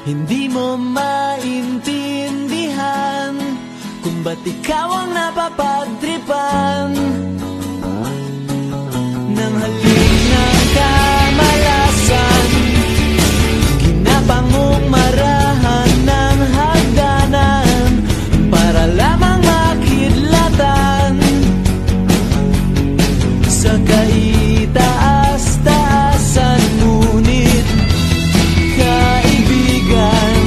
Hindi mo maintindihan kung ba't ikaw ang napapagtripan ng halik ng kamalasan. Ginapang mong marahan ng hagdanan para lamang makidlatan sa kaitaas-taasan. Ngunit kaibigan,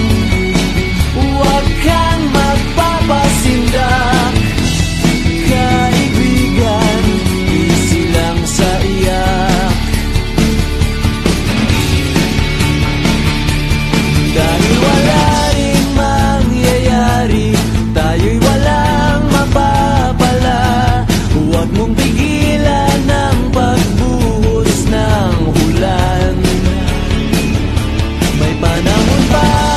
huwag kang magpapasindak. Kaibigan, easy lang sa iyak. Dahil wala rin mangyayari, tayo'y walang mapapala. Huwag mong pigilan ang pagbuhos ng ulan. May panahon pa